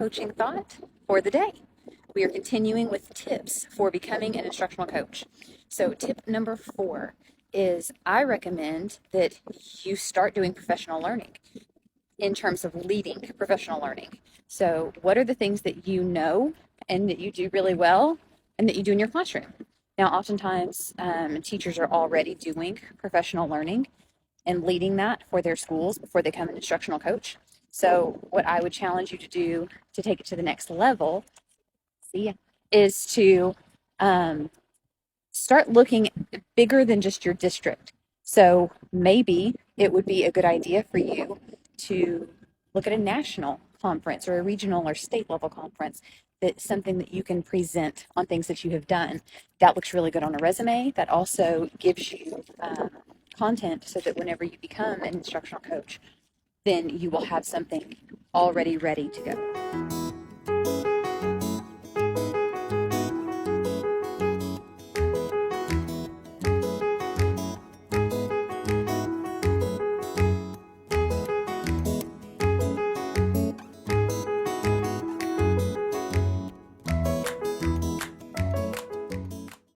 coaching thought for the day. We are continuing with tips for becoming an instructional coach. So, tip number 4 is I recommend that you start doing professional learning in terms of leading professional learning. So, what are the things that you know and that you do really well and that you do in your classroom? Now, oftentimes, teachers are already doing professional learning and leading that for their schools before they become an instructional coach. So, what I would challenge you to do to take it to the next level, is to um, start looking bigger than just your district. So, maybe it would be a good idea for you to look at a national conference or a regional or state level conference. That's something that you can present on things that you have done. That looks really good on a resume. That also gives you content so that whenever you become an instructional coach, then you will have something already ready to go.